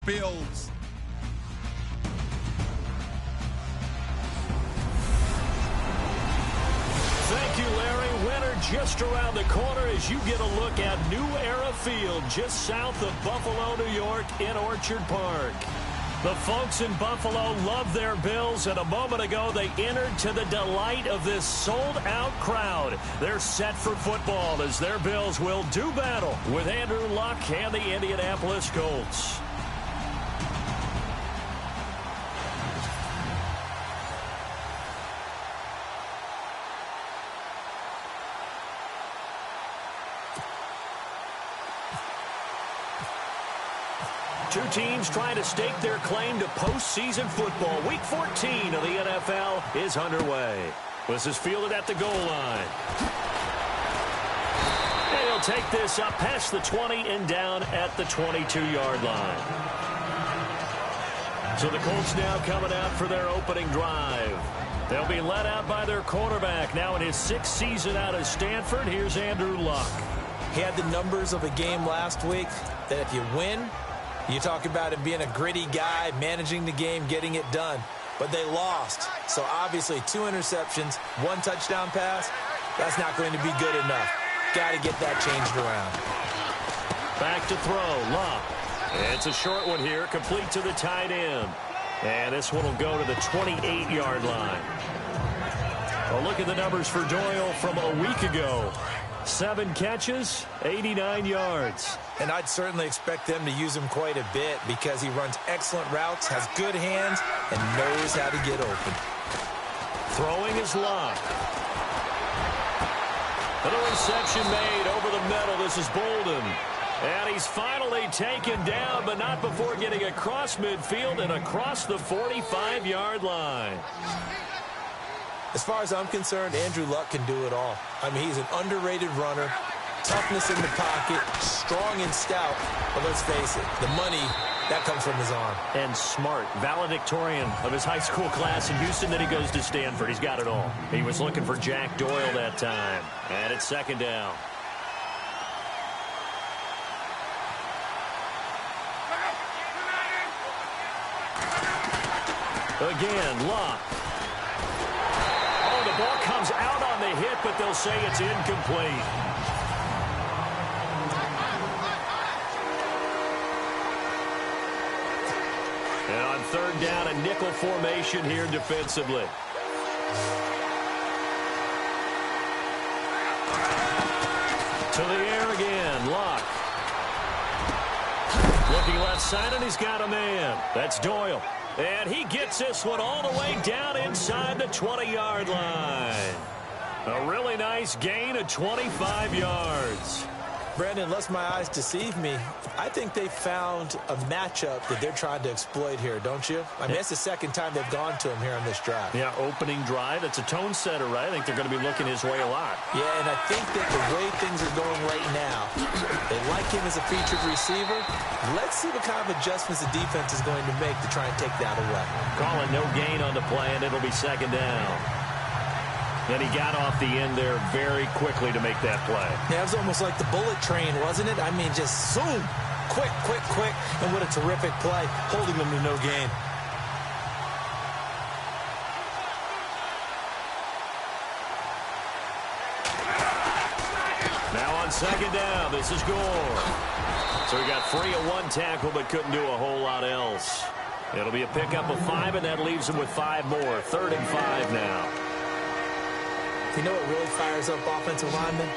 Bills. Thank you, Larry. Winter just around the corner as you get a look at New Era Field just south of Buffalo, New York in Orchard Park. The folks in Buffalo love their Bills, and a moment ago they entered to the delight of this sold-out crowd. They're set for football as their Bills will do battle with Andrew Luck and the Indianapolis Colts. Two teams trying to stake their claim to postseason football. Week 14 of the NFL is underway. This is fielded at the goal line. And he'll take this up past the 20 and down at the 22-yard line. So the Colts now coming out for their opening drive. They'll be led out by their quarterback. Now in his 6th season out of Stanford, here's Andrew Luck. He had the numbers of a game last week that if you win, you talk about him being a gritty guy, managing the game, getting it done. But they lost. So obviously 2 interceptions, 1 touchdown pass, that's not going to be good enough. Got to get that changed around. Back to throw, Luck. It's a short one here, complete to the tight end. And this one will go to the 28-yard line. Well, look at the numbers for Doyle from a week ago. 7 catches, 89 yards. And I'd certainly expect them to use him quite a bit because he runs excellent routes, has good hands, and knows how to get open. Throwing is Luck. Little reception made over the middle. This is Bolden. And he's finally taken down, but not before getting across midfield and across the 45-yard line. As far as I'm concerned, Andrew Luck can do it all. I mean, he's an underrated runner, toughness in the pocket, strong and stout. But let's face it, the money, that comes from his arm. And smart, valedictorian of his high school class in Houston. Then he goes to Stanford. He's got it all. He was looking for Jack Doyle that time. And it's 2nd down. Again, Luck. The ball comes out on the hit, but they'll say it's incomplete. And on 3rd down, a nickel formation here defensively. To the air again, Luck. Looking left side, and he's got a man. That's Doyle. And he gets this one all the way down inside the 20-yard line. A really nice gain of 25 yards. Brandon, unless my eyes deceive me, I think they found a matchup that they're trying to exploit here, don't you? I mean, that's the 2nd time they've gone to him here on this drive. Yeah, opening drive. It's a tone setter, right? I think they're going to be looking his way a lot. Yeah, and I think that the way things are going right now, they like him as a featured receiver. Let's see what kind of adjustments the defense is going to make to try and take that away. Calling no gain on the play, and it'll be 2nd down. Then he got off the end there very quickly to make that play. Yeah, it was almost like the bullet train, wasn't it? I mean, just zoom. Quick, quick, quick. And what a terrific play, holding them to no gain. Now on 2nd down, this is Gore. So he got free of 1 tackle, but couldn't do a whole lot else. It'll be a pickup of 5, and that leaves him with 5 more. 3rd and 5 now. You know what really fires up offensive linemen?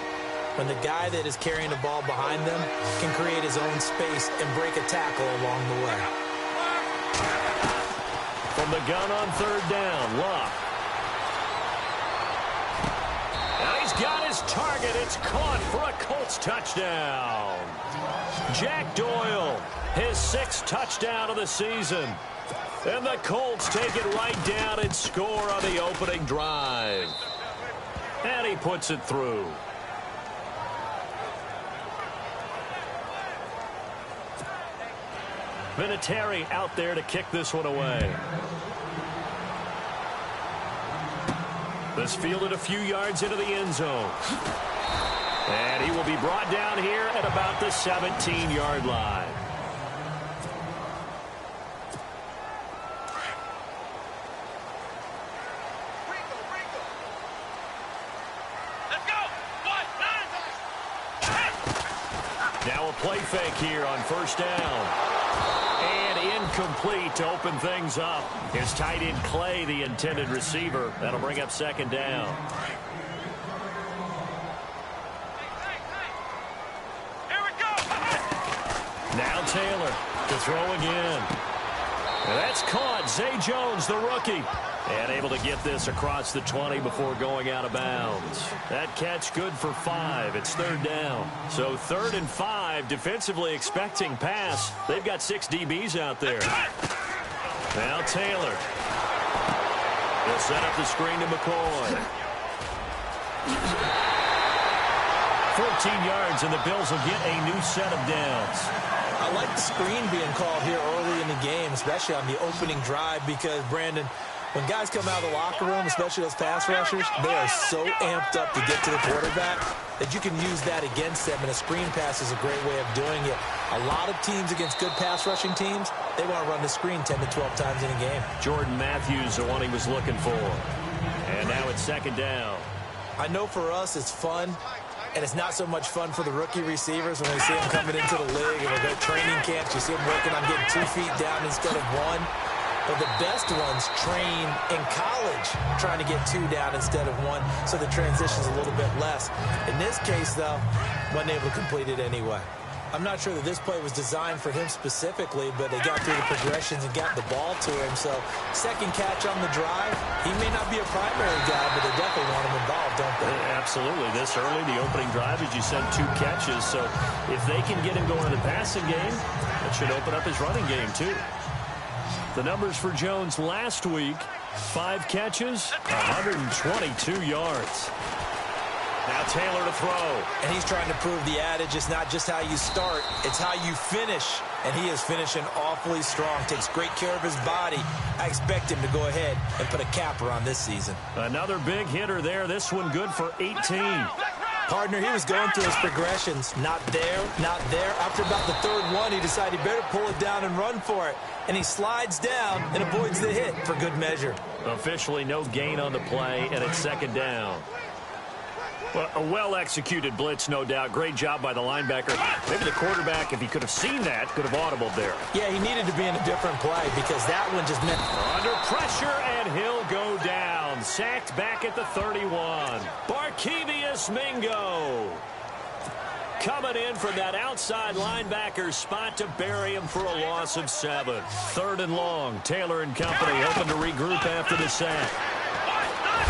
When the guy that is carrying the ball behind them can create his own space and break a tackle along the way. From the gun on 3rd down, Luck. And he's got his target. It's caught for a Colts touchdown. Jack Doyle, his 6th touchdown of the season. And the Colts take it right down and score on the opening drive. And he puts it through. Vinatieri out there to kick this one away. This fielded a few yards into the end zone. And he will be brought down here at about the 17-yard line. play fake here on first down. And incomplete to open things up. His tight end Clay, the intended receiver. That'll bring up second down. Now Taylor to throw again. And that's caught. Zay Jones, the rookie. And able to get this across the 20 before going out of bounds. That catch good for 5. It's third down. So 3rd and 5, defensively expecting pass. They've got 6 DBs out there. Now Taylor. He'll set up the screen to McCoy. 14 yards, and the Bills will get a new set of downs. I like the screen being called here early in the game, especially on the opening drive, because, Brandon, when guys come out of the locker room, especially those pass rushers, they are so amped up to get to the quarterback that you can use that against them, and a screen pass is a great way of doing it. A lot of teams against good pass rushing teams, they want to run the screen 10 to 12 times in a game. Jordan Matthews, the one he was looking for. And now it's second down. I know for us it's fun, and it's not so much fun for the rookie receivers when we see them coming into the league and we go training camps. You see them working on getting 2 feet down instead of 1. But the best ones train in college trying to get 2 down instead of 1, so the transition's a little bit less. In this case, though, wasn't able to complete it anyway. I'm not sure that this play was designed for him specifically, but they got through the progressions and got the ball to him. So second catch on the drive, he may not be a primary guy, but they definitely want him involved, don't they? Absolutely. This early, the opening drive, as you said, 2 catches. So if they can get him going in the passing game, that should open up his running game too. The numbers for Jones last week, 5 catches, 122 yards. Now Taylor to throw. And he's trying to prove the adage, it's not just how you start, it's how you finish. And he is finishing awfully strong, takes great care of his body. I expect him to go ahead and put a capper on this season. Another big hitter there, this one good for 18. Partner, he was going through his progressions. Not there, not there. After about the 3rd one, he decided he better pull it down and run for it. And he slides down and avoids the hit for good measure. Officially no gain on the play, and it's second down. Well, a well-executed blitz, no doubt. Great job by the linebacker. Maybe the quarterback, if he could have seen that, could have audibled there. Yeah, he needed to be in a different play because that one just meant... Under pressure, and he'll go down. Sacked back at the 31. Barkevius Mingo coming in from that outside linebacker spot to bury him for a loss of 7. 3rd and long. Taylor and company hoping to regroup after the sack.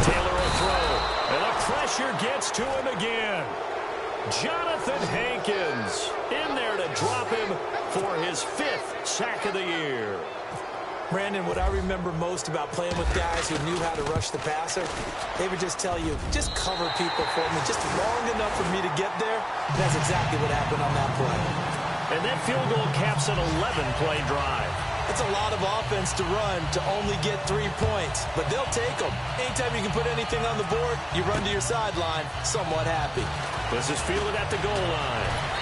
Taylor will throw. And the pressure gets to him again. Jonathan Hankins in there to drop him for his 5th sack of the year. Brandon, what I remember most about playing with guys who knew how to rush the passer, they would just tell you, just cover people for me, just long enough for me to get there. That's exactly what happened on that play. And that field goal caps an 11-play drive. It's a lot of offense to run to only get 3 points, but they'll take them. Anytime you can put anything on the board, you run to your sideline somewhat happy. This is fielded at the goal line.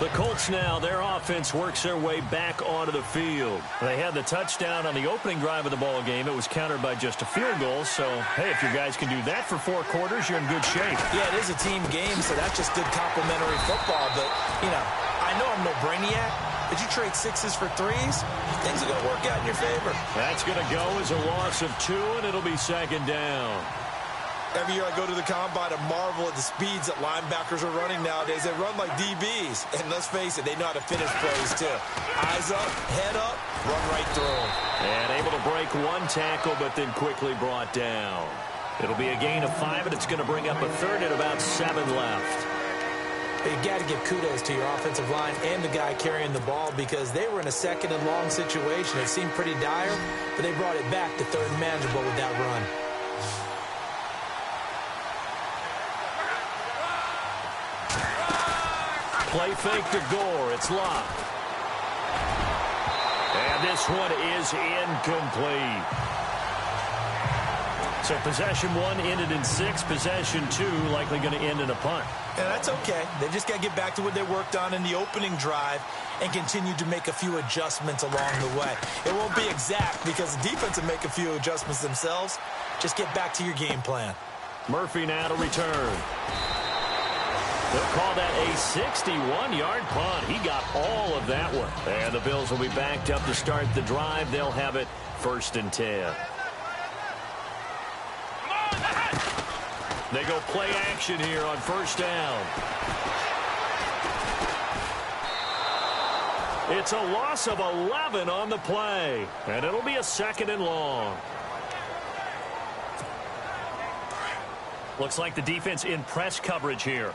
The Colts now, their offense works their way back onto the field. They had the touchdown on the opening drive of the ball game. It was countered by just a field goal. So, hey, if your guys can do that for 4 quarters, you're in good shape. Yeah, it is a team game, so that's just good complementary football. But, you know, I know I'm no brainiac, but you trade 6s for 3s, things are going to work out in your favor. That's going to go as a loss of 2, and it'll be second down. Every year I go to the combine and marvel at the speeds that linebackers are running nowadays. They run like DBs. And let's face it, they know how to finish plays too. Eyes up, head up, run right through them. And able to break 1 tackle, but then quickly brought down. It'll be a gain of 5, and it's going to bring up a 3rd and about 7 left. You got to give kudos to your offensive line and the guy carrying the ball because they were in a 2nd and long situation. It seemed pretty dire, but they brought it back to 3rd and manageable with that run. Play fake to Gore. It's locked. And this one is incomplete. So possession 1 ended in 6. Possession 2 likely going to end in a punt. And that's okay. They just got to get back to what they worked on in the opening drive and continue to make a few adjustments along the way. It won't be exact because the defense will make a few adjustments themselves. Just get back to your game plan. Murphy now to return. They'll call that a 61-yard punt. He got all of that one. And the Bills will be backed up to start the drive. They'll have it 1st and 10. They go play action here on 1st down. It's a loss of 11 on the play. And it'll be a 2nd and long. Looks like the defense in press coverage here.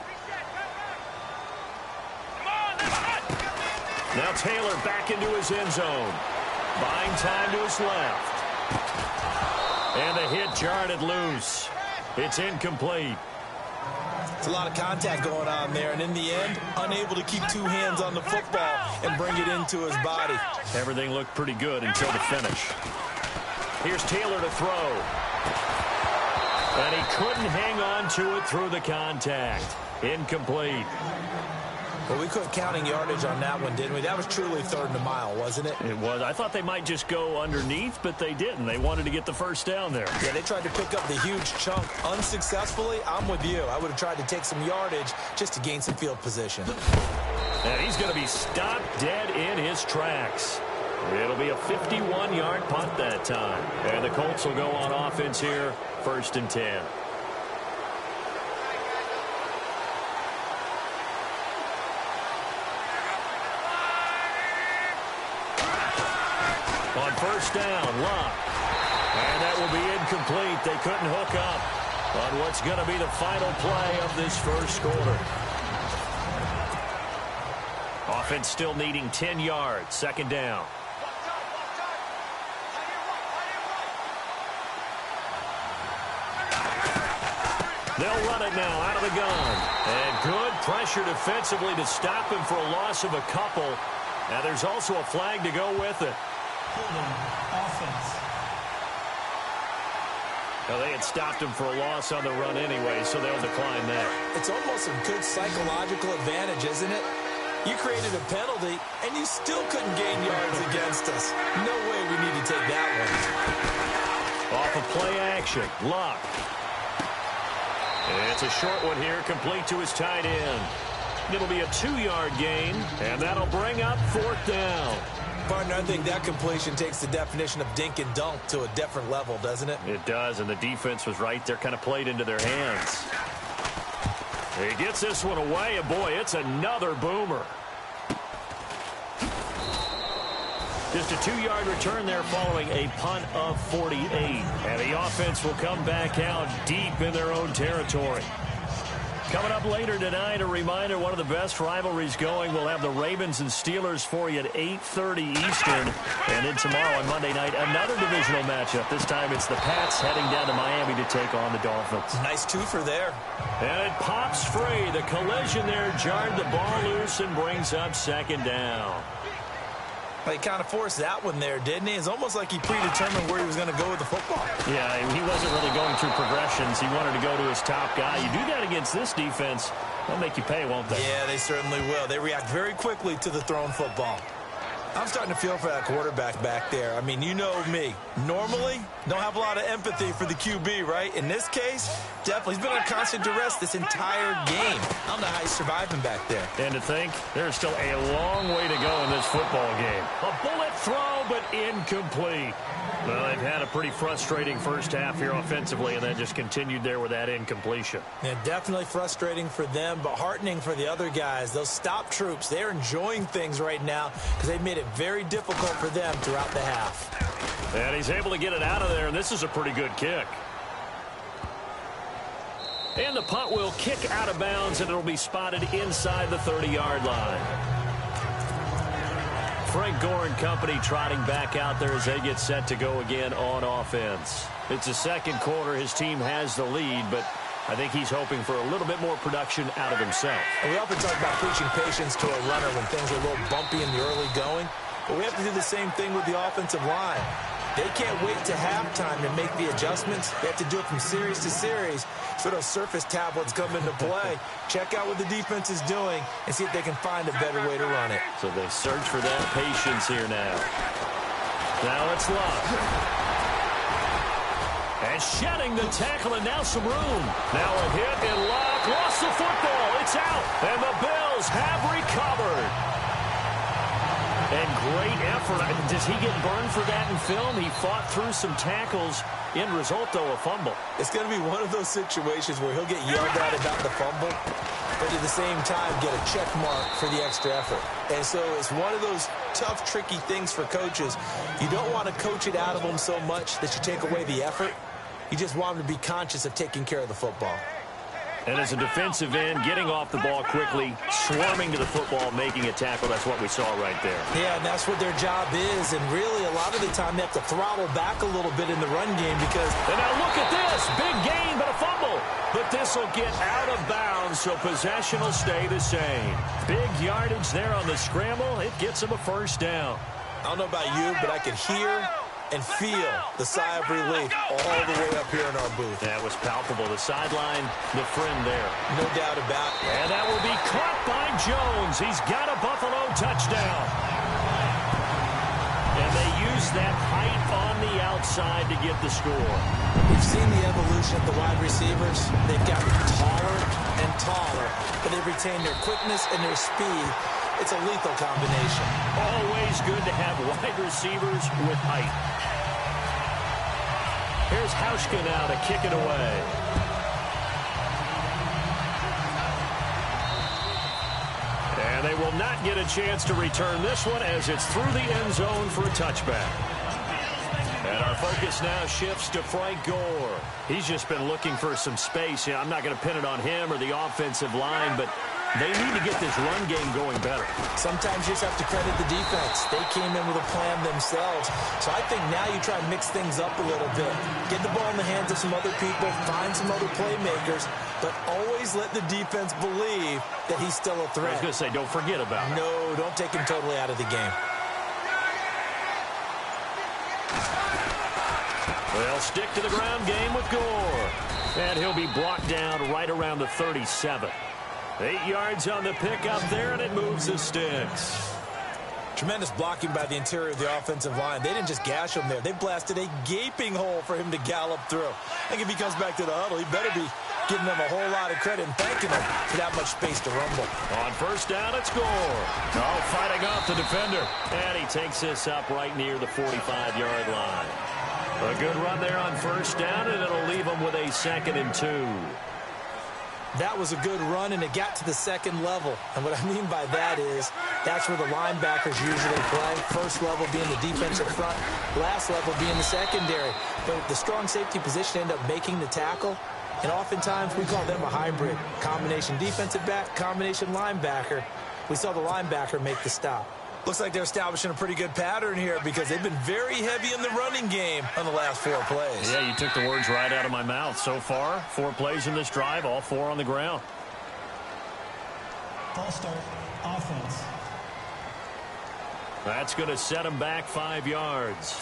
Now Taylor back into his end zone. Buying time to his left. And the hit jarred it loose. It's incomplete. It's a lot of contact going on there, and in the end, unable to keep 2 hands on the football and bring it into his body. Everything looked pretty good until the finish. Here's Taylor to throw. And he couldn't hang on to it through the contact. Incomplete. Well, we quit counting yardage on that one, didn't we? That was truly 3rd and a mile, wasn't it? It was. I thought they might just go underneath, but they didn't. They wanted to get the 1st down there. Yeah, they tried to pick up the huge chunk unsuccessfully. I'm with you. I would have tried to take some yardage just to gain some field position. And he's going to be stopped dead in his tracks. It'll be a 51-yard punt that time. And the Colts will go on offense here, 1st and 10. On 1st down, Locke. And that will be incomplete. They couldn't hook up on what's going to be the final play of this 1st quarter. Offense still needing 10 yards. 2nd down. They'll run it now out of the gun. And good pressure defensively to stop him for a loss of a couple. Now there's also a flag to go with it. Offense. Well, they had stopped him for a loss on the run anyway, so they'll decline that. It's almost a good psychological advantage, isn't it? You created a penalty, and you still couldn't gain yards against us. No way we need to take that one. Off of play action, Locke. It's a short one here, complete to his tight end. It'll be a 2-yard gain, and that'll bring up 4th down. Partner, I think that completion takes the definition of dink and dunk to a different level, doesn't it? It does, and the defense was right there, kind of played into their hands. He gets this one away, and boy, it's another boomer. Just a 2-yard return there following a punt of 48. And the offense will come back out deep in their own territory. Coming up later tonight, a reminder, one of the best rivalries going. We'll have the Ravens and Steelers for you at 8:30 Eastern. And then tomorrow on Monday night, another divisional matchup. This time it's the Pats heading down to Miami to take on the Dolphins. Nice twofer there. And it pops free. The collision there jarred the ball loose and brings up 2nd down. Well, he kind of forced that one there, didn't he? It's almost like he predetermined where he was going to go with the football. Yeah, he wasn't really going through progressions. He wanted to go to his top guy. You do that against this defense, they'll make you pay, won't they? Yeah, they certainly will. They react very quickly to the thrown football. I'm starting to feel for that quarterback back there. I mean, you know me. Normally, don't have a lot of empathy for the QB, right? In this case, definitely. He's been under constant duress this entire game. I don't know how he's surviving back there. And to think, there's still a long way to go in this football game. A bullet throw, but incomplete. Well, they've had a pretty frustrating 1st half here offensively, and then just continued there with that incompletion. Yeah, definitely frustrating for them, but heartening for the other guys. Those stop troops, they're enjoying things right now because they've made it very difficult for them throughout the half. And he's able to get it out of there, and this is a pretty good kick. And the punt will kick out of bounds, and it'll be spotted inside the 30-yard line. Frank Gore and company trotting back out there as they get set to go again on offense. It's the 2nd quarter. His team has the lead, but I think he's hoping for a little bit more production out of himself. And we often talk about preaching patience to a runner when things are a little bumpy in the early going, but we have to do the same thing with the offensive line. They can't wait to halftime to make the adjustments. They have to do it from series to series. So those surface tablets come into play. Check out what the defense is doing and see if they can find a better way to run it. So they search for that patience here now. Now it's Love. And shedding the tackle, and now some room. Now a hit, and Love lost the football. It's out, and the Bills have recovered. And great effort. Does he get burned for that in film? He fought through some tackles. End result, though, a fumble. It's going to be one of those situations where he'll get yelled at about the fumble, but at the same time get a check mark for the extra effort. And so it's one of those tough, tricky things for coaches. You don't want to coach it out of them so much that you take away the effort. You just want them to be conscious of taking care of the football. And as a defensive end, getting off the ball quickly, swarming to the football, making a tackle, that's what we saw right there. Yeah, and that's what their job is. And really, a lot of the time, they have to throttle back a little bit in the run game because... And now look at this. Big gain, but a fumble. But this will get out of bounds, so possession will stay the same. Big yardage there on the scramble. It gets them a first down. I don't know about you, but I could hear and feel the sigh of relief all the way up here in our booth. That was palpable. The sideline, the friend there. No doubt about it. And that will be caught by Jones. He's got a Buffalo touchdown. And they use that height on the outside to get the score. We've seen the evolution of the wide receivers. They've gotten taller and taller, but they've retained their quickness and their speed. It's a lethal combination. Always good to have wide receivers with height. Here's Hauschka now to kick it away. And they will not get a chance to return this one as it's through the end zone for a touchback. And our focus now shifts to Frank Gore. He's just been looking for some space. Yeah, I'm not going to pin it on him or the offensive line, but they need to get this run game going better. Sometimes you just have to credit the defense. They came in with a plan themselves. So I think now you try and mix things up a little bit. Get the ball in the hands of some other people, find some other playmakers, but always let the defense believe that he's still a threat. I was going to say, don't forget about it. No, don't take him totally out of the game. They'll stick to the ground game with Gore. And he'll be brought down right around the 37. 8 yards on the pickup there, and it moves the sticks. Tremendous blocking by the interior of the offensive line. They didn't just gash him there. They blasted a gaping hole for him to gallop through. I think if he comes back to the huddle, he better be giving them a whole lot of credit and thanking them for that much space to rumble. On first down, it's Gore. Oh, fighting off the defender. And he takes this up right near the 45-yard line. A good run there on first down, and it'll leave them with a 2nd and 2. That was a good run, and it got to the second level. And what I mean by that is that's where the linebackers usually play. First level being the defensive front, last level being the secondary. But the strong safety position ended up making the tackle. And oftentimes we call them a hybrid. Combination defensive back, combination linebacker. We saw the linebacker make the stop. Looks like they're establishing a pretty good pattern here because they've been very heavy in the running game on the last 4 plays. Yeah, you took the words right out of my mouth. So far, 4 plays in this drive, all 4 on the ground. Ball start, offense. That's going to set them back 5 yards.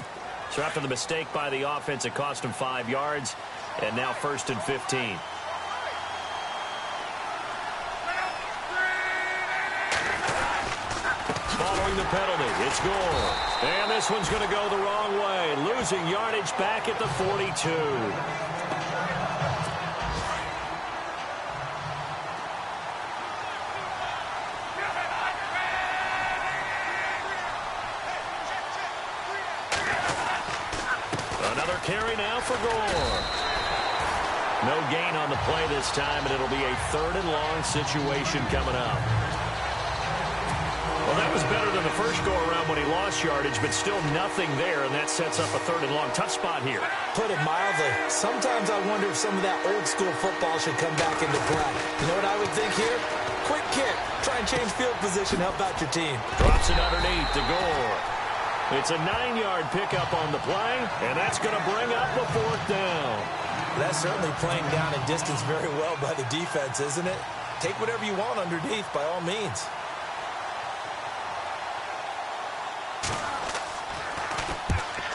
So after the mistake by the offense, it cost them 5 yards. And now 1st and 15. Following the penalty, it's Gore. And this one's going to go the wrong way. Losing yardage back at the 42. Another carry now for Gore. No gain on the play this time, and it'll be a 3rd and long situation coming up. Well, that was better than the first go-around when he lost yardage, but still nothing there, and that sets up a 3rd and long touch spot here. Put it mildly. Sometimes I wonder if some of that old-school football should come back into play. You know what I would think here? Quick kick. Try and change field position. Help out your team. Drops it underneath to Gore. It's a 9-yard pickup on the play, and that's going to bring up a 4th down. That's certainly playing down in distance very well by the defense, isn't it? Take whatever you want underneath, by all means.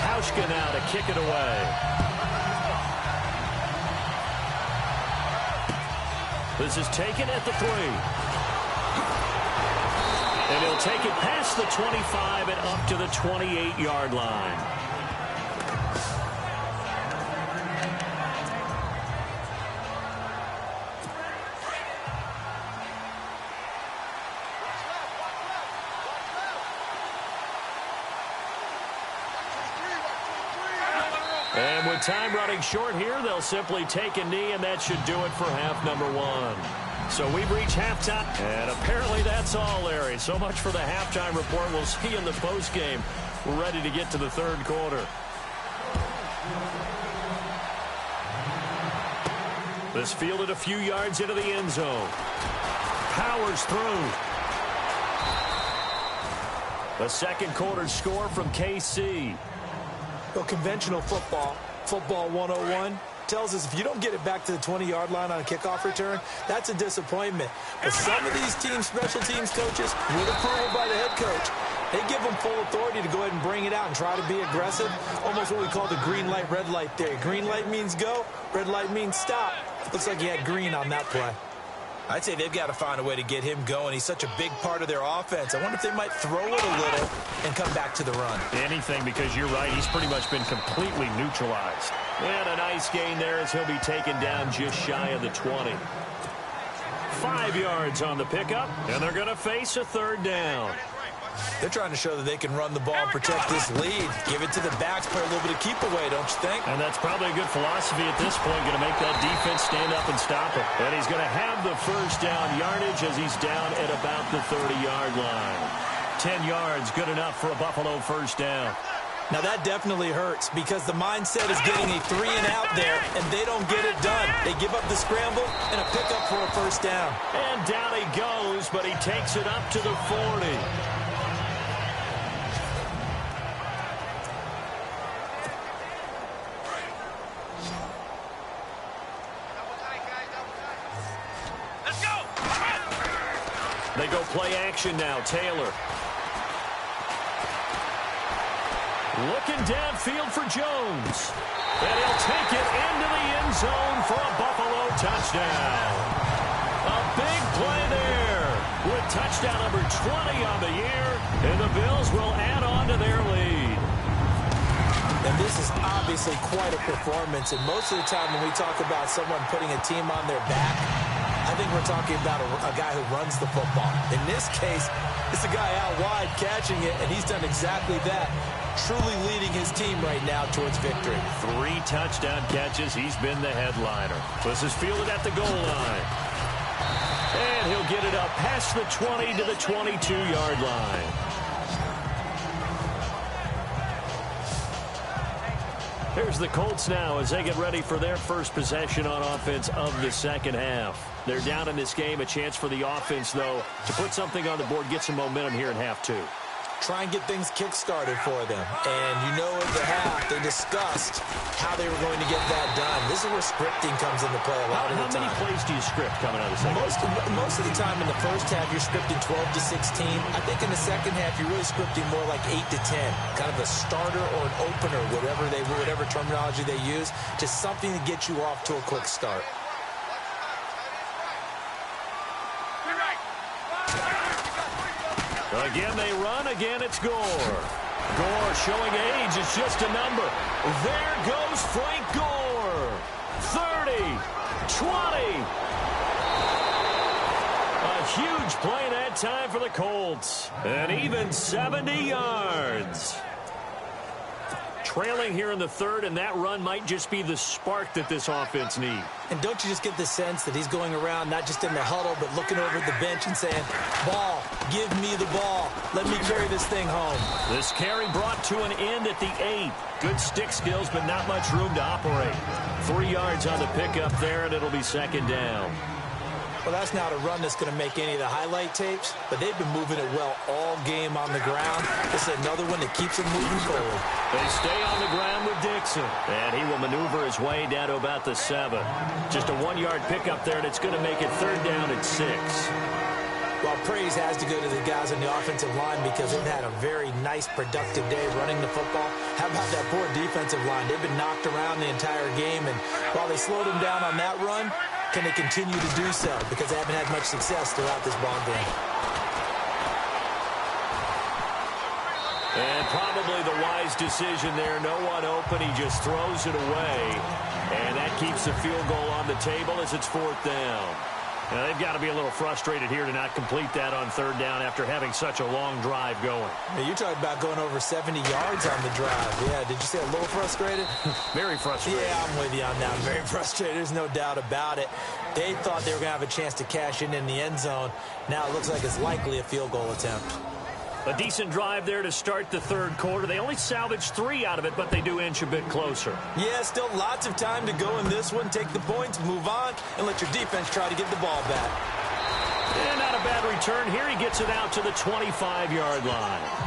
Hauschka now to kick it away. This is taken at the 3. And he'll take it past the 25 and up to the 28-yard line. And with time running short here, they'll simply take a knee, and that should do it for half number 1. So we've reached halftime, and apparently that's all, Larry. So much for the halftime report. We'll see you in the postgame. We're ready to get to the third quarter. This fielded a few yards into the end zone. Powers through. The second quarter score from KC. Well, conventional football 101, tells us if you don't get it back to the 20-yard line on a kickoff return, that's a disappointment. But some of these teams, special teams coaches, with approval by the head coach, they give them full authority to go ahead and bring it out and try to be aggressive. Almost what we call the green light, red light theory. Green light means go, red light means stop. Looks like he had green on that play. I'd say they've got to find a way to get him going. He's such a big part of their offense. I wonder if they might throw it a little and come back to the run. Anything, because you're right. He's pretty much been completely neutralized. And a nice gain there as he'll be taken down just shy of the 20. 5 yards on the pickup, and they're going to face a third down. They're trying to show that they can run the ball and protect this lead. Give it to the backs, play a little bit of keep away, don't you think? And that's probably a good philosophy at this point, going to make that defense stand up and stop it. And he's going to have the first down yardage as he's down at about the 30-yard line. 10 yards, good enough for a Buffalo first down. Now that definitely hurts because the mindset is getting a 3 and out there, and they don't get it done. They give up the scramble and a pickup for a first down. And down he goes, but he takes it up to the 40. They go play action now. Taylor. Looking downfield for Jones. And he'll take it into the end zone for a Buffalo touchdown. A big play there with touchdown number 20 on the year. And the Bills will add on to their lead. And this is obviously quite a performance. And most of the time when we talk about someone putting a team on their back, I think we're talking about a guy who runs the football. In this case, it's a guy out wide catching it, and he's done exactly that, truly leading his team right now towards victory. 3 touchdown catches. He's been the headliner. This is fielded at the goal line. And he'll get it up past the 20 to the 22-yard line. Here's the Colts now as they get ready for their first possession on offense of the second half. They're down in this game. A chance for the offense, though, to put something on the board, get some momentum here in half 2. Try and get things kick-started for them. And you know at the half, they discussed how they were going to get that done. This is where scripting comes into play a lot of the time. How many plays do you script coming out of the second half? Most of the time in the first half, you're scripting 12 to 16. I think in the second half, you're really scripting more like 8 to 10. Kind of a starter or an opener, whatever terminology they use, just something to get you off to a quick start. Again, they run. Again, it's Gore. Gore showing age. It's just a number. There goes Frank Gore. 30, 20. A huge play that time for the Colts. And even 70 yards. Trailing here in the third, and that run might just be the spark that this offense needs. And don't you just get the sense that he's going around not just in the huddle, but looking over at the bench and saying, ball, give me the ball. Let me carry this thing home. This carry brought to an end at the 8. Good stick skills, but not much room to operate. 3 yards on the pickup there, and it'll be second down. Well, that's not a run that's going to make any of the highlight tapes, but they've been moving it well all game on the ground. This is another one that keeps them moving forward. They stay on the ground with Dixon, and he will maneuver his way down to about the 7. Just a 1-yard pickup there, and it's going to make it third down at 6. Well, praise has to go to the guys on the offensive line because they've had a very nice, productive day running the football. How about that poor defensive line? They've been knocked around the entire game, and while they slowed them down on that run, can they continue to do so? Because they haven't had much success throughout this ball game. And probably the wise decision there. No one open. He just throws it away. And that keeps the field goal on the table as it's 4th down. Now, they've got to be a little frustrated here to not complete that on 3rd down after having such a long drive going. Yeah, you're talking about going over 70 yards on the drive. Yeah, did you say a little frustrated? Very frustrated. Yeah, I'm with you on that. Very frustrated. There's no doubt about it. They thought they were going to have a chance to cash in the end zone. Now it looks like it's likely a field goal attempt. A decent drive there to start the 3rd quarter. They only salvaged 3 out of it, but they do inch a bit closer. Yeah, still lots of time to go in this one. Take the points, move on, and let your defense try to get the ball back. And not a bad return here. He gets it out to the 25-yard line.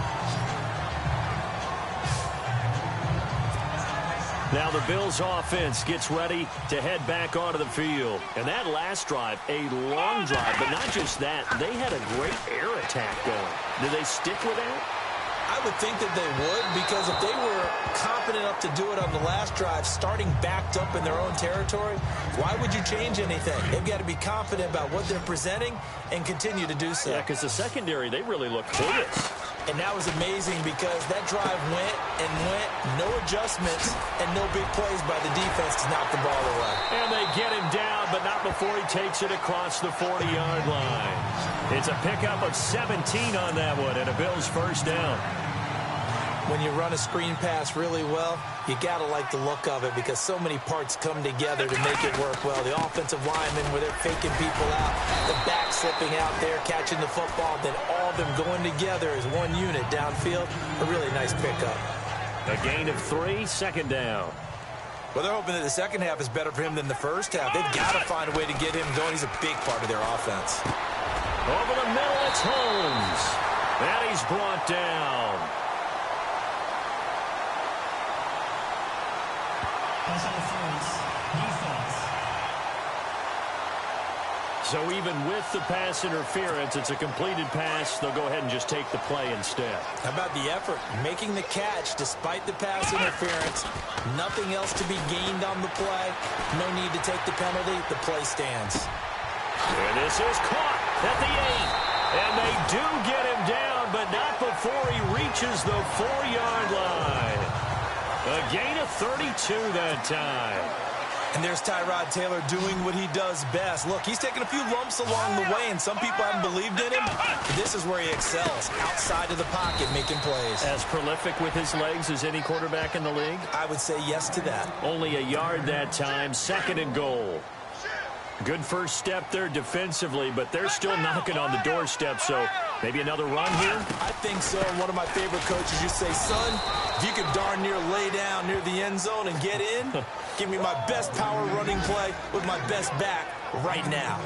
Now the Bills offense gets ready to head back onto the field. And that last drive, a long drive, but not just that. They had a great air attack going. Do they stick with that? I would think that they would, because if they were confident enough to do it on the last drive, starting backed up in their own territory, why would you change anything? They've got to be confident about what they're presenting and continue to do so. Yeah, because the secondary, they really look clueless. And that was amazing because that drive went and went, no adjustments, and no big plays by the defense to knock the ball away. And they get him down, but not before he takes it across the 40-yard line. It's a pickup of 17 on that one, and a Bills 1st down. When you run a screen pass really well, you got to like the look of it because so many parts come together to make it work well. The offensive linemen, where they're faking people out, the back slipping out there, catching the football, then all of them going together as one unit downfield. A really nice pickup. A gain of 3, 2nd down. Well, they're hoping that the second half is better for him than the first half. They've got to find a way to get him going. He's a big part of their offense. Over the middle, it's Holmes. And he's brought down. Pass interference. Defense. So even with the pass interference, it's a completed pass. They'll go ahead and just take the play instead. How about the effort? Making the catch despite the pass interference. Nothing else to be gained on the play. No need to take the penalty. The play stands. And this is caught at the 8. And they do get him down, but not before he reaches the 4-yard line. A gain of 32 that time. And there's Tyrod Taylor doing what he does best. Look, he's taken a few lumps along the way, and some people haven't believed in him. But this is where he excels, outside of the pocket, making plays. As prolific with his legs as any quarterback in the league? I would say yes to that. Only a yard that time, 2nd and goal. Good first step there defensively, but they're still knocking on the doorstep, so maybe another run here? I think so. One of my favorite coaches used to say, son, if you could darn near lay down near the end zone and get in, give me my best power running play with my best back right now.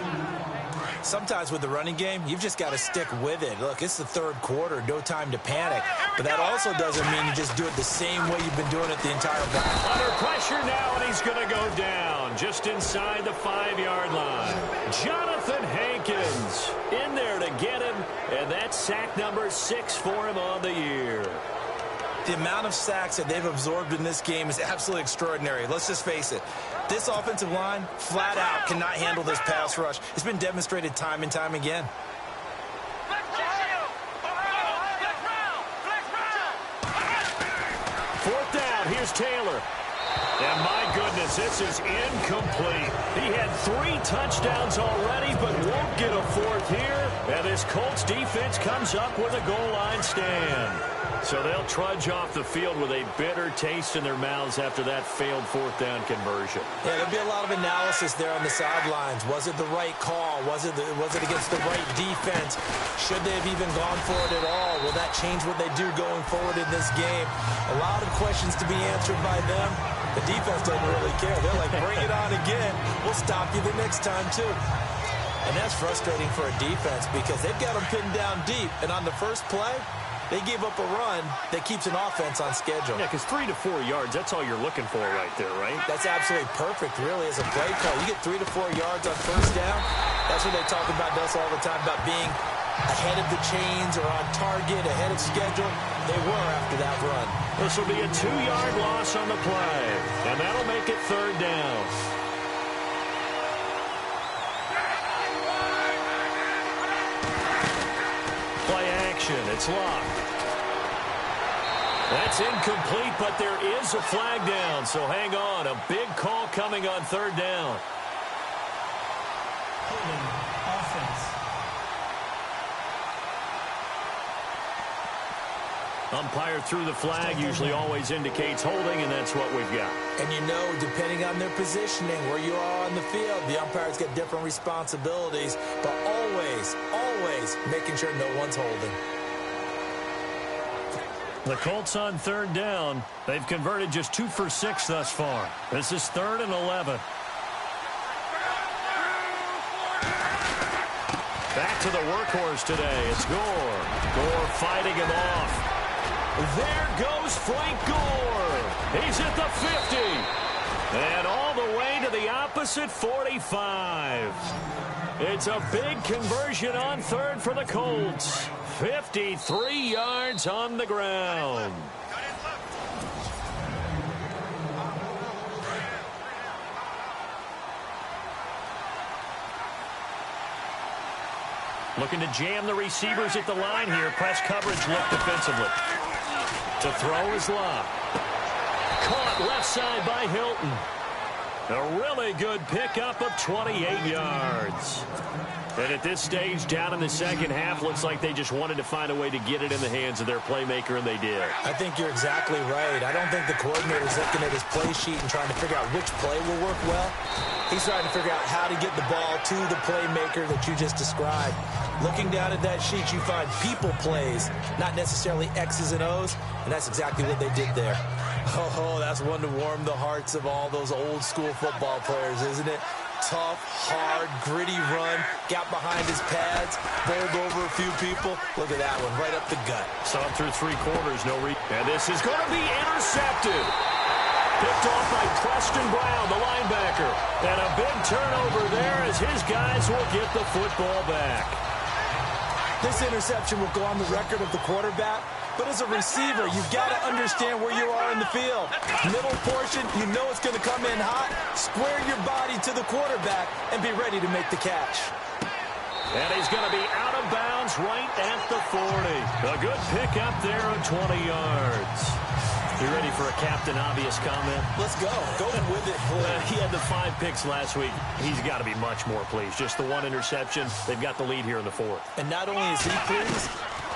Sometimes with the running game, you've just got to stick with it. Look, it's the 3rd quarter, no time to panic. But that also doesn't mean you just do it the same way you've been doing it the entire time. Under pressure now, and he's going to go down just inside the 5-yard line. Jonathan Hankins in there to get him, and that's sack number 6 for him on the year. The amount of sacks that they've absorbed in this game is absolutely extraordinary. Let's just face it. This offensive line, flat out, cannot handle this pass rush. It's been demonstrated time and time again. 4th down, here's Taylor. And my goodness, this is incomplete. He had 3 touchdowns already, but won't get a 4th here. And this Colts defense comes up with a goal line stand. So they'll trudge off the field with a bitter taste in their mouths after that failed 4th down conversion. Yeah, there'll be a lot of analysis there on the sidelines. Was it the right call? Was it against the right defense? Should they have even gone for it at all? Will that change what they do going forward in this game? A lot of questions to be answered by them. The defense doesn't really care. They're like, bring it on again. We'll stop you the next time, too. And that's frustrating for a defense because they've got them pinned down deep. And on the first play, they gave up a run that keeps an offense on schedule. Yeah, because 3 to 4 yards, that's all you're looking for right there, right? That's absolutely perfect, really, as a play call. You get 3 to 4 yards on 1st down. That's what they talk about us all the time, about being ahead of the chains or on target, ahead of schedule. They were after that run. This will be a 2-yard loss on the play, and that'll make it 3rd down. Play action. It's locked. That's incomplete, but there is a flag down, so hang on. A big call coming on 3rd down. Holding offense. Umpire threw the flag, usually always indicates holding, and that's what we've got. And you know, depending on their positioning, where you are on the field, the umpires get different responsibilities, but always making sure no one's holding. The Colts on 3rd down. They've converted just 2 for 6 thus far. This is 3rd and 11. Back to the workhorse today. It's Gore. Gore fighting him off. There goes Frank Gore. He's at the 50. And all the way to the opposite 45. It's a big conversion on 3rd for the Colts. 53 yards on the ground. Looking to jam the receivers at the line here. Press coverage look defensively. To throw is Love. Caught left side by Hilton. A really good pickup of 28 yards. And at this stage, down in the second half, looks like they just wanted to find a way to get it in the hands of their playmaker, and they did. I think you're exactly right. I don't think the coordinator's looking at his play sheet and trying to figure out which play will work well. He's trying to figure out how to get the ball to the playmaker that you just described. Looking down at that sheet, you find people plays, not necessarily X's and O's, and that's exactly what they did there. Oh, that's one to warm the hearts of all those old school football players, isn't it? Tough, hard, gritty run, got behind his pads, bowled over a few people. Look at that one, right up the gut. Saw it through 3 quarters, and this is going to be intercepted. Picked off by Preston Brown, the linebacker. And a big turnover there as his guys will get the football back. This interception will go on the record of the quarterback, but as a receiver, you've got to understand where you are in the field. Middle portion, you know it's going to come in hot. Square your body to the quarterback and be ready to make the catch. And he's going to be out of bounds right at the 40. A good pickup there of 20 yards. You ready for a Captain Obvious comment? Let's go. Go with it, please. He had the 5 picks last week. He's got to be much more pleased. Just the 1 interception. They've got the lead here in the 4th. And not only is he pleased,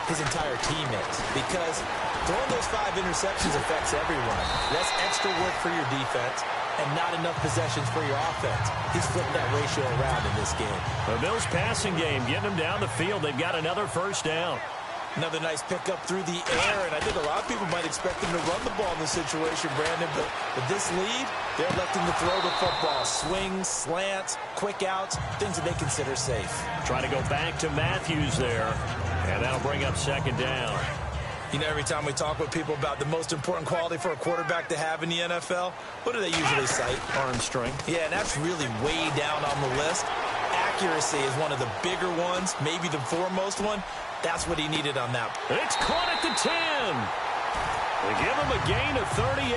his entire team is. Because throwing those 5 interceptions affects everyone. Less extra work for your defense and not enough possessions for your offense. He's flipped that ratio around in this game. The Bills' passing game, getting them down the field. They've got another 1st down. Another nice pickup through the air, and I think a lot of people might expect them to run the ball in this situation, Brandon, but with this lead, they're electing to throw the football. Swings, slants, quick outs, things that they consider safe. Trying to go back to Matthews there, and that'll bring up 2nd down. You know, every time we talk with people about the most important quality for a quarterback to have in the NFL, what do they usually cite? Arm strength. Yeah, and that's really way down on the list. Accuracy is one of the bigger ones, maybe the foremost one. That's what he needed on that. It's caught at the 10. They give him a gain of 38.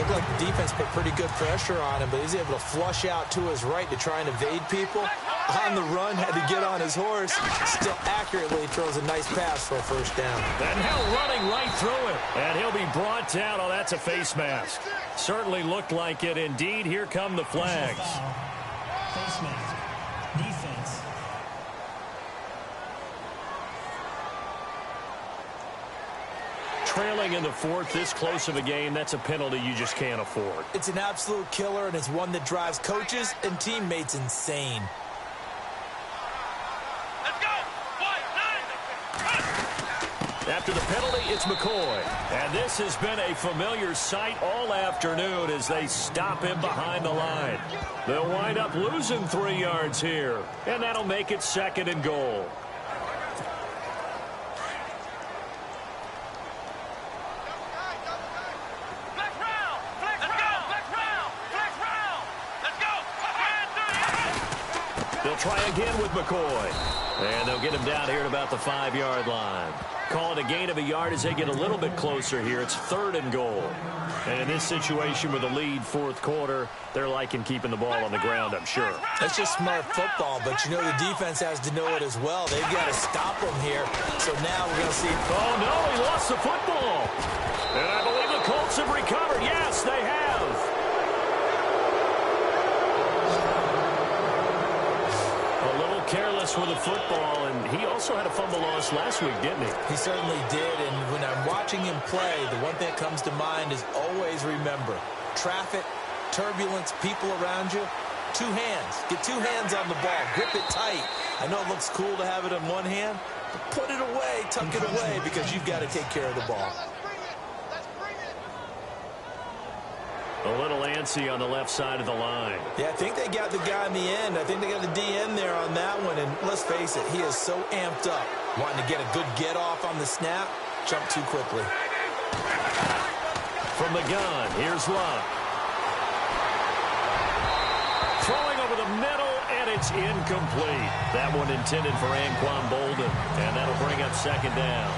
Looked like the defense put pretty good pressure on him, but he's able to flush out to his right to try and evade people. On the run, had to get on his horse. Still accurately throws a nice pass for a 1st down. And now running right through it. And he'll be brought down. Oh, that's a face mask. Certainly looked like it. Indeed, here come the flags. Face mask. Defense. Trailing in the 4th, this close of a game, that's a penalty you just can't afford. It's an absolute killer, and it's one that drives coaches and teammates insane. After the penalty, it's McCoy. And this has been a familiar sight all afternoon as they stop him behind the line. They'll wind up losing 3 yards here, and that'll make it 2nd and goal. They'll try again with McCoy. And they'll get him down here at about the 5-yard line. Call it a gain of a yard as they get a little bit closer here. It's 3rd and goal. And in this situation with a lead 4th quarter, they're liking keeping the ball on the ground, I'm sure. That's just smart football, but you know the defense has to know it as well. They've got to stop him here. So now we're going to see. Oh, no, he lost the football. And I believe the Colts have recovered. Yes, they have. A little careless with the football, and he also had a fumble loss last week, didn't he? He certainly did, and when I'm watching him play, the one thing that comes to mind is always remember, traffic, turbulence, people around you, 2 hands. Get 2 hands on the ball. Grip it tight. I know it looks cool to have it in one hand, but put it away, tuck it away, because you've got to take care of the ball. A little antsy on the left side of the line. Yeah, I think they got the guy in the end. I think they got the DN there on that one. And let's face it, he is so amped up. Wanting to get a good get-off on the snap. Jump too quickly. From the gun, here's Luck. Throwing over the middle, and it's incomplete. That one intended for Anquan Bolden. And that'll bring up 2nd down.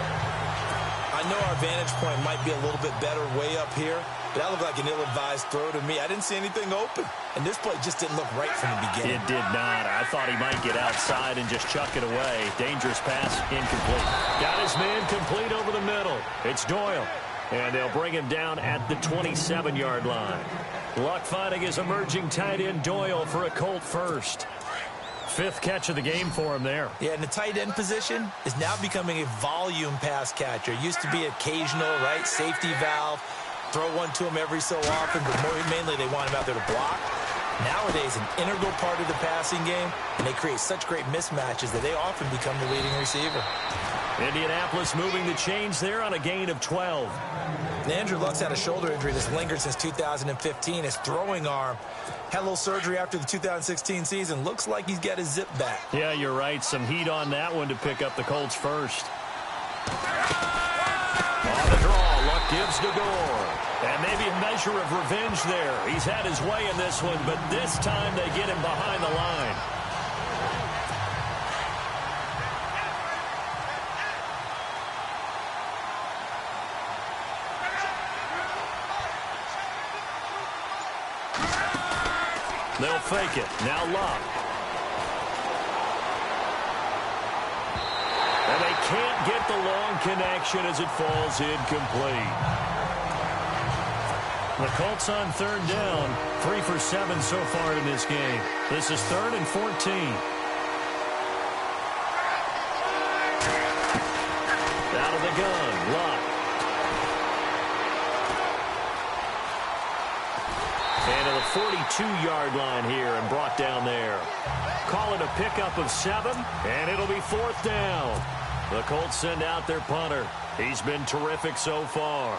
I know our vantage point might be a little bit better way up here, but that looked like an ill-advised throw to me. I didn't see anything open, and this play just didn't look right from the beginning. It did not. I thought he might get outside and just chuck it away. Dangerous pass, incomplete. Got his man complete over the middle. It's Doyle, and they'll bring him down at the 27-yard line. Luck finding his emerging tight end Doyle for a Colt first. 5th catch of the game for him there. Yeah, and the tight end position is now becoming a volume pass catcher. It used to be occasional, right, safety valve, throw one to him every so often, but mainly they want him out there to block. Nowadays, an integral part of the passing game, and they create such great mismatches that they often become the leading receiver. Indianapolis moving the chains there on a gain of 12. And Andrew Luck's had a shoulder injury that's lingered since 2015. His throwing arm had a little surgery after the 2016 season. Looks like he's got his zip back. Yeah, you're right. Some heat on that one to pick up the Colts first. On the draw, Luck gives to Gore. And maybe a measure of revenge there. He's had his way in this one, but this time they get him behind the line. They'll fake it. Now Luck. And they can't get the long connection as it falls incomplete. The Colts on 3rd down. 3 for 7 so far in this game. This is 3rd and 14. Out of the gun. Luck. And to the 42-yard line here and brought down there. Call it a pickup of 7, and it'll be 4th down. The Colts send out their punter. He's been terrific so far.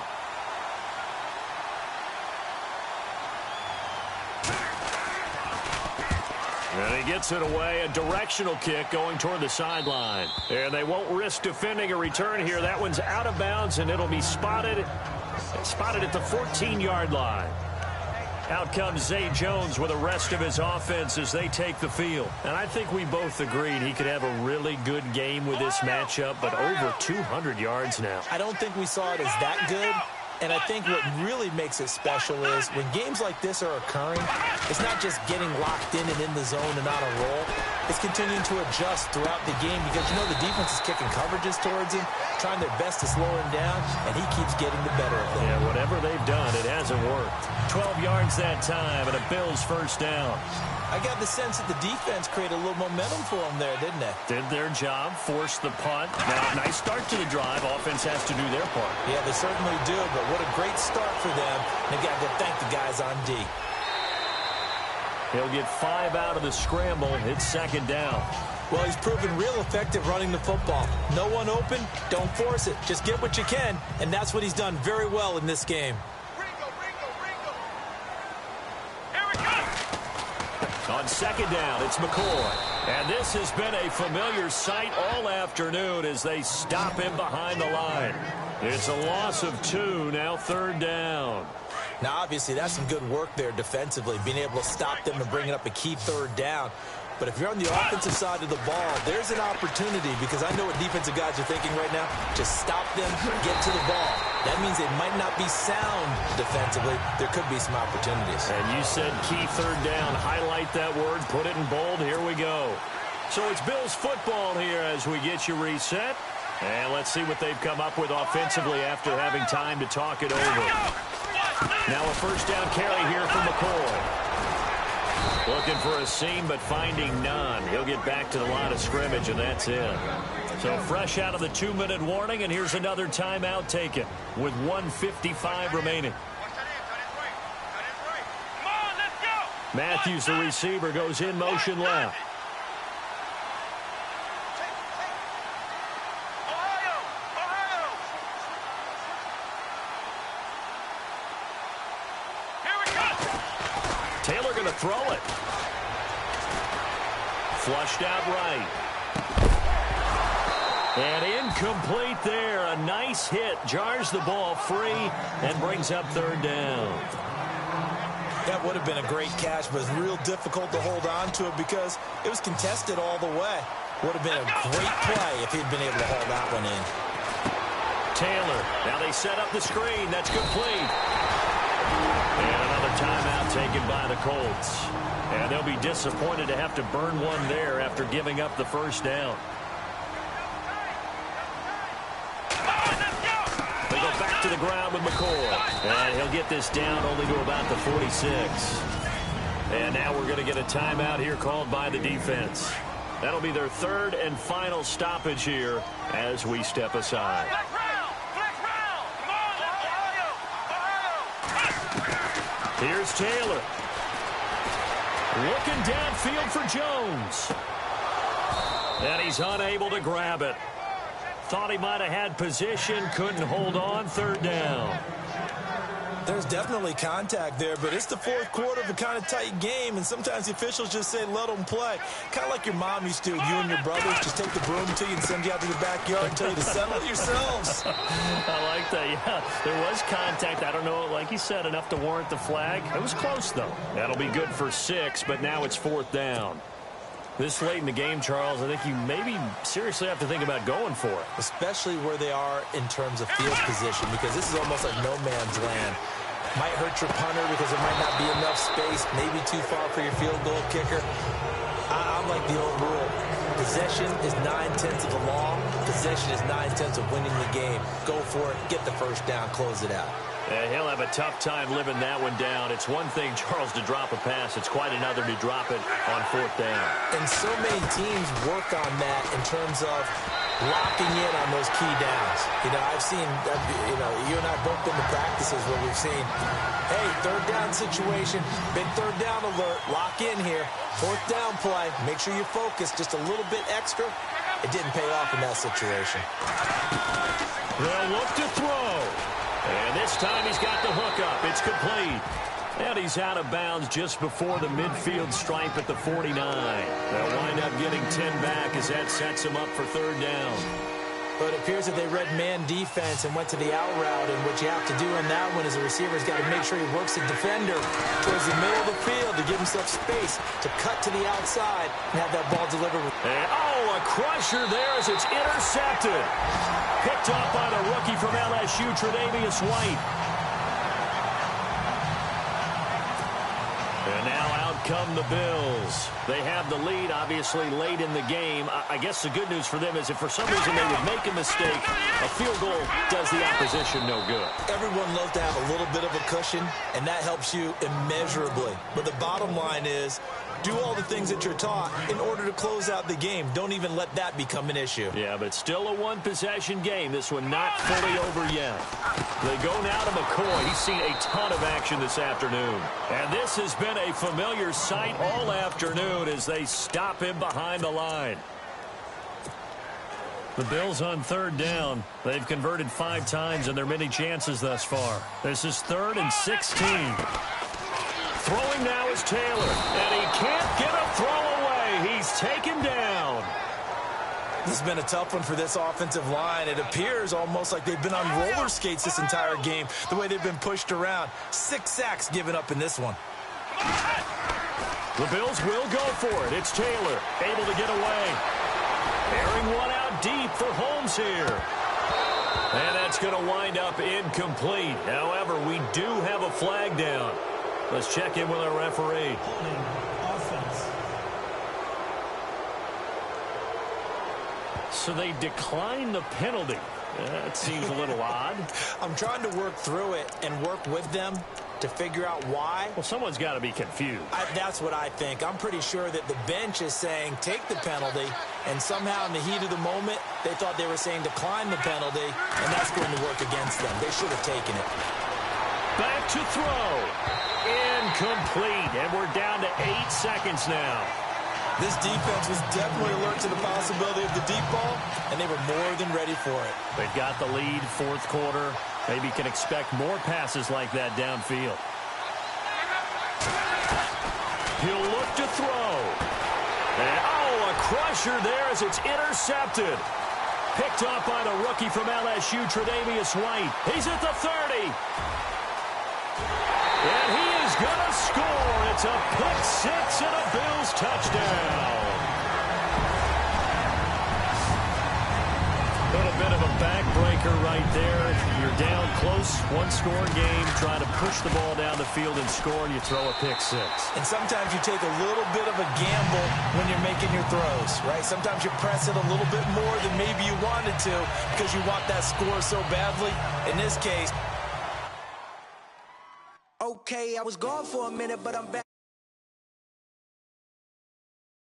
And he gets it away, a directional kick going toward the sideline. And they won't risk defending a return here. That one's out of bounds, and it'll be spotted at the 14-yard line. Out comes Zay Jones with the rest of his offense as they take the field. And I think we both agreed he could have a really good game with this matchup, but over 200 yards now. I don't think we saw it as that good. And I think what really makes it special is when games like this are occurring, it's not just getting locked in and in the zone and on a roll. It's continuing to adjust throughout the game because, you know, the defense is kicking coverages towards him, trying their best to slow him down, and he keeps getting the better of them. Yeah, whatever they've done, it hasn't worked. 12 yards that time, and a Bills first down. I got the sense that the defense created a little momentum for them there, didn't they? Did their job, forced the punt. Now, nice start to the drive. Offense has to do their part. Yeah, they certainly do, but what a great start for them. They've got to go thank the guys on D. He'll get 5 out of the scramble. It's 2nd down. Well, he's proven real effective running the football. No one open, don't force it. Just get what you can, and that's what he's done very well in this game. On 2nd down, it's McCoy. And this has been a familiar sight all afternoon as they stop him behind the line. It's a loss of 2, now 3rd down. Now, obviously, that's some good work there defensively, being able to stop them and bringing up a key 3rd down. But if you're on the offensive side of the ball, there's an opportunity, because I know what defensive guys are thinking right now. Just stop them, get to the ball. That means they might not be sound defensively. There could be some opportunities. And you said key third down. Highlight that word, put it in bold. Here we go. So it's Bills football here as we get you reset. And let's see what they've come up with offensively after having time to talk it over. Now a first down carry here from McCoy. Looking for a seam, but finding none. He'll get back to the line of scrimmage, and that's it. So fresh out of the 2-minute warning, and here's another timeout taken with 1:55 remaining. Matthews, the receiver, goes in motion left. Taylor going to throw it. Flushed out right. And incomplete there. A nice hit. Jars the ball free and brings up third down. That would have been a great catch, but it's real difficult to hold on to it because it was contested all the way. Would have been a great play if he'd been able to hold that one in. Taylor. Now they set up the screen. That's complete. And another timeout taken by the Colts. And they'll be disappointed to have to burn one there after giving up the first down. They go back to the ground with McCoy. And he'll get this down only to about the 46. And now we're going to get a timeout here called by the defense. That'll be their third and final stoppage here as we step aside. Here's Taylor. Looking downfield for Jones. And he's unable to grab it. Thought he might have had position, couldn't hold on, third down. There's definitely contact there, but it's the fourth quarter of a kind of tight game, and sometimes the officials just say, let them play. Kind of like your mom used to, you and your brothers just take the broom to you and send you out to the backyard and tell you to settle it yourselves. I like that, yeah. There was contact. I don't know, like you said, enough to warrant the flag. It was close, though. That'll be good for 6, but now it's fourth down. This late in the game, Charles, I think you maybe seriously have to think about going for it. Especially where they are in terms of field position, because this is almost like no man's land. Might hurt your punter because there might not be enough space, maybe too far for your field goal kicker. I'm like the old rule. Possession is 9/10 of the law. Possession is 9/10 of winning the game. Go for it, get the first down, close it out. He'll have a tough time living that one down. It's one thing, Charles, to drop a pass. It's quite another to drop it on fourth down. And so many teams work on that in terms of locking in on those key downs. You know, I've seen, you and I both been to practices where we've seen, hey, third down situation, big third down alert, lock in here, fourth down play, make sure you focus just a little bit extra. It didn't pay off in that situation. They'll look to throw. And this time he's got the hook up. It's complete. And he's out of bounds just before the midfield stripe at the 49. They'll wind up getting 10 back as that sets him up for third down. But it appears that they read man defense and went to the out route, and what you have to do in that one is the receiver's got to make sure he works the defender towards the middle of the field to give himself space to cut to the outside and have that ball delivered. And, a crusher there as it's intercepted. Picked up by the rookie from LSU, Tre'Davious White. And now out come the Bills. They have the lead, obviously, late in the game. I guess the good news for them is if for some reason they would make a mistake, a field goal does the opposition no good. Everyone loves to have a little bit of a cushion, and that helps you immeasurably. But the bottom line is, do all the things that you're taught in order to close out the game. Don't even let that become an issue. Yeah, but still a one-possession game. This one not fully over yet. They go now to McCoy. He's seen a ton of action this afternoon. And this has been a familiar sight all afternoon as they stop him behind the line. The Bills on third down. They've converted 5 times in their many chances thus far. This is 3rd and 16. Throwing now is Taylor, and he can't get a throw away. He's taken down. This has been a tough one for this offensive line. It appears almost like they've been on roller skates this entire game, the way they've been pushed around. 6 sacks given up in this one. The Bills will go for it. It's Taylor, able to get away. Airing one out deep for Holmes here. And that's going to wind up incomplete. However, we do have a flag down. Let's check in with our referee. Holding. Offense. So they decline the penalty. That seems a little odd. I'm trying to work through it and work with them to figure out why. Well, someone's got to be confused. That's what I think. I'm pretty sure that the bench is saying take the penalty, and somehow in the heat of the moment, they thought they were saying decline the penalty, and that's going to work against them. They should have taken it. Back to throw. Incomplete, and we're down to 8 seconds now. This defense was definitely alert to the possibility of the deep ball, and they were more than ready for it. They've got the lead, fourth quarter. Maybe can expect more passes like that downfield. He'll look to throw. And, a crusher there as it's intercepted. Picked up by the rookie from LSU, Tre'Davious White. He's at the 30. And he is going to score. It's a pick six and a Bills touchdown. A little bit of a backbreaker right there. You're down close, one-score game, trying to push the ball down the field and score, and you throw a pick six. And sometimes you take a little bit of a gamble when you're making your throws, right? Sometimes you press it a little bit more than maybe you wanted to because you want that score so badly. In this case, okay, I was gone for a minute, but I'm back.